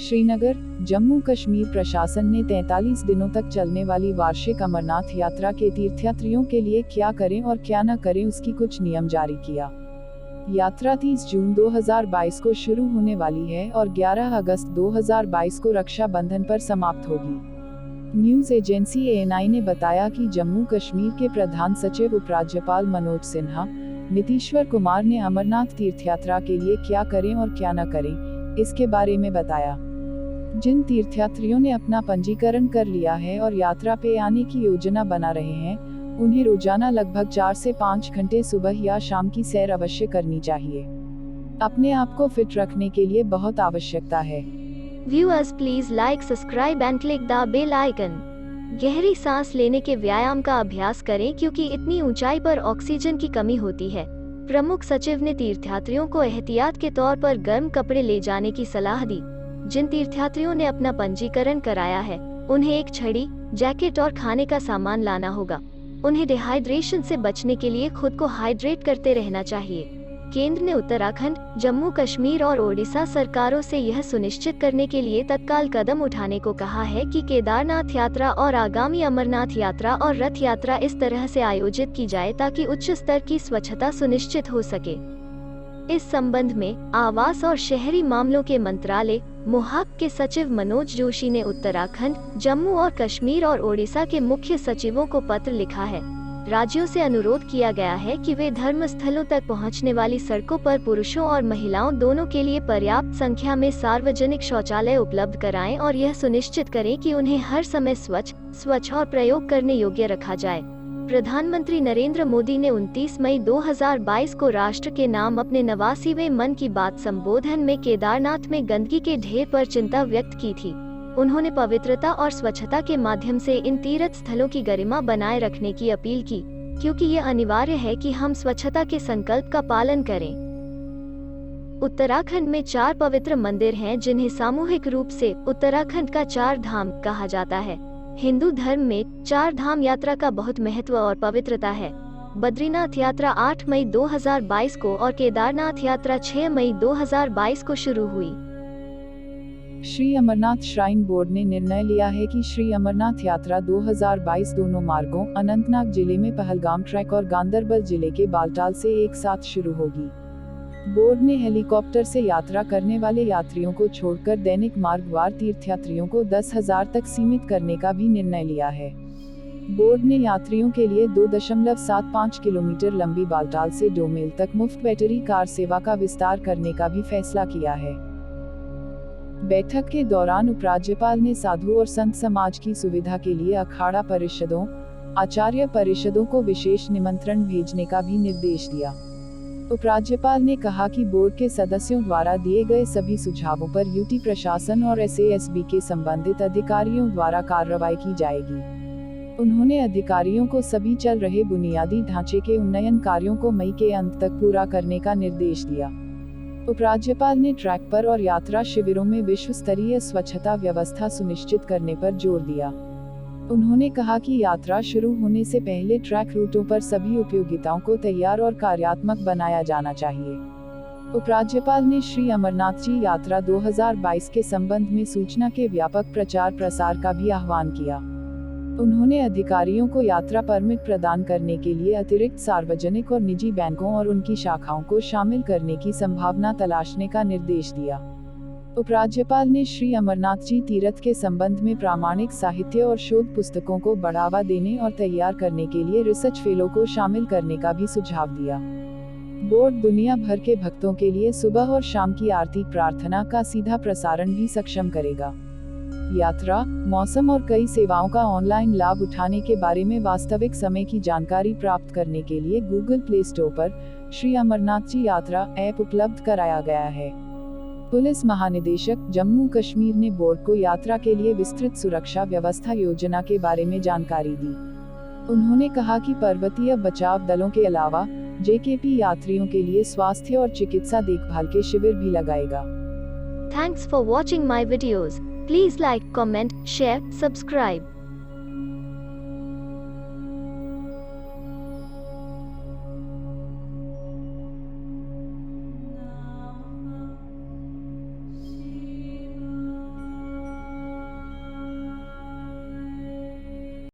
श्रीनगर, जम्मू कश्मीर प्रशासन ने 43 दिनों तक चलने वाली वार्षिक अमरनाथ यात्रा के तीर्थयात्रियों के लिए क्या करें और क्या न करें उसकी कुछ नियम जारी किया। यात्रा 30 जून 2022 को शुरू होने वाली है और 11 अगस्त 2022 को रक्षाबंधन पर समाप्त होगी। न्यूज एजेंसी ANI ने बताया कि जम्मू कश्मीर के प्रधान सचिव उपराज्यपाल मनोज सिन्हा नीतीश्वर कुमार ने अमरनाथ तीर्थयात्रा के लिए क्या करें और क्या न करें इसके बारे में बताया। जिन तीर्थयात्रियों ने अपना पंजीकरण कर लिया है और यात्रा पे आने की योजना बना रहे हैं, उन्हें रोजाना लगभग 4 से 5 घंटे सुबह या शाम की सैर अवश्य करनी चाहिए। अपने आप को फिट रखने के लिए बहुत आवश्यकता है। Viewers, please like, subscribe and click the bell icon. गहरी सांस लेने के व्यायाम का अभ्यास करें क्योंकि इतनी ऊंचाई पर ऑक्सीजन की कमी होती है। प्रमुख सचिव ने तीर्थयात्रियों को एहतियात के तौर पर गर्म कपड़े ले जाने की सलाह दी। जिन तीर्थयात्रियों ने अपना पंजीकरण कराया है, उन्हें एक छड़ी, जैकेट और खाने का सामान लाना होगा। उन्हें डिहाइड्रेशन से बचने के लिए खुद को हाइड्रेट करते रहना चाहिए। केंद्र ने उत्तराखंड, जम्मू कश्मीर और ओडिशा सरकारों से यह सुनिश्चित करने के लिए तत्काल कदम उठाने को कहा है कि केदारनाथ यात्रा और आगामी अमरनाथ यात्रा और रथ यात्रा इस तरह से आयोजित की जाए ताकि उच्च स्तर की स्वच्छता सुनिश्चित हो सके। इस संबंध में आवास और शहरी मामलों के मंत्रालय मोहाक के सचिव मनोज जोशी ने उत्तराखंड, जम्मू और कश्मीर और ओडिशा के मुख्य सचिवों को पत्र लिखा है। राज्यों से अनुरोध किया गया है कि वे धर्म स्थलों तक पहुंचने वाली सड़कों पर पुरुषों और महिलाओं दोनों के लिए पर्याप्त संख्या में सार्वजनिक शौचालय उपलब्ध कराएं और यह सुनिश्चित करें कि उन्हें हर समय स्वच्छ और प्रयोग करने योग्य रखा जाए। प्रधानमंत्री नरेंद्र मोदी ने 29 मई 2022 को राष्ट्र के नाम अपने 89वें मन की बात संबोधन में केदारनाथ में गंदगी के ढेर पर चिंता व्यक्त की थी। उन्होंने पवित्रता और स्वच्छता के माध्यम से इन तीर्थ स्थलों की गरिमा बनाए रखने की अपील की, क्योंकि यह अनिवार्य है कि हम स्वच्छता के संकल्प का पालन करें। उत्तराखंड में 4 पवित्र मंदिर हैं जिन्हें सामूहिक रूप से उत्तराखंड का 4 धाम कहा जाता है। हिंदू धर्म में 4 धाम यात्रा का बहुत महत्व और पवित्रता है। बद्रीनाथ यात्रा 8 मई 2022 को और केदारनाथ यात्रा 6 मई 2022 को शुरू हुई। श्री अमरनाथ श्राइन बोर्ड ने निर्णय लिया है कि श्री अमरनाथ यात्रा 2022 दोनों मार्गों अनंतनाग जिले में पहलगाम ट्रैक और गांदरबल जिले के बालटाल से एक साथ शुरू होगी। बोर्ड ने हेलीकॉप्टर से यात्रा करने वाले यात्रियों को छोड़कर दैनिक मार्गवार तीर्थयात्रियों को 10,000 तक सीमित करने का भी निर्णय लिया है। बोर्ड ने यात्रियों के लिए 2.75 किलोमीटर लंबी बालटाल से डोमेल तक मुफ्त बैटरी कार सेवा का विस्तार करने का भी फैसला किया है। बैठक के दौरान उपराज्यपाल ने साधु और संत समाज की सुविधा के लिए अखाड़ा परिषदों, आचार्य परिषदों को विशेष निमंत्रण भेजने का भी निर्देश दिया। उपराज्यपाल ने कहा कि बोर्ड के सदस्यों द्वारा दिए गए सभी सुझावों पर यूटी प्रशासन और SASB के संबंधित अधिकारियों द्वारा कार्रवाई की जाएगी। उन्होंने अधिकारियों को सभी चल रहे बुनियादी ढांचे के उन्नयन कार्यों को मई के अंत तक पूरा करने का निर्देश दिया। उपराज्यपाल ने ट्रैक पर और यात्रा शिविरों में विश्व स्तरीय स्वच्छता व्यवस्था सुनिश्चित करने पर जोर दिया। उन्होंने कहा कि यात्रा शुरू होने से पहले ट्रैक रूटों पर सभी उपयोगिताओं को तैयार और कार्यात्मक बनाया जाना चाहिए। उपराज्यपाल ने श्री अमरनाथ जी यात्रा 2022 के संबंध में सूचना के व्यापक प्रचार प्रसार का भी आह्वान किया। उन्होंने अधिकारियों को यात्रा परमिट प्रदान करने के लिए अतिरिक्त सार्वजनिक और निजी बैंकों और उनकी शाखाओं को शामिल करने की संभावना तलाशने का निर्देश दिया। उपराज्यपाल ने श्री अमरनाथ जी तीर्थ के संबंध में प्रामाणिक साहित्य और शोध पुस्तकों को बढ़ावा देने और तैयार करने के लिए रिसर्च फेलो को शामिल करने का भी सुझाव दिया। बोर्ड दुनिया भर के भक्तों के लिए सुबह और शाम की आरती प्रार्थना का सीधा प्रसारण भी सक्षम करेगा। यात्रा, मौसम और कई सेवाओं का ऑनलाइन लाभ उठाने के बारे में वास्तविक समय की जानकारी प्राप्त करने के लिए गूगल प्ले स्टोर पर श्री अमरनाथ जी यात्रा ऐप उपलब्ध कराया गया है। पुलिस महानिदेशक जम्मू कश्मीर ने बोर्ड को यात्रा के लिए विस्तृत सुरक्षा व्यवस्था योजना के बारे में जानकारी दी। उन्होंने कहा कि पर्वतीय बचाव दलों के अलावा JKP यात्रियों के लिए स्वास्थ्य और चिकित्सा देखभाल के शिविर भी लगाएगा। Thanks for watching my videos. Please like, comment, share, subscribe.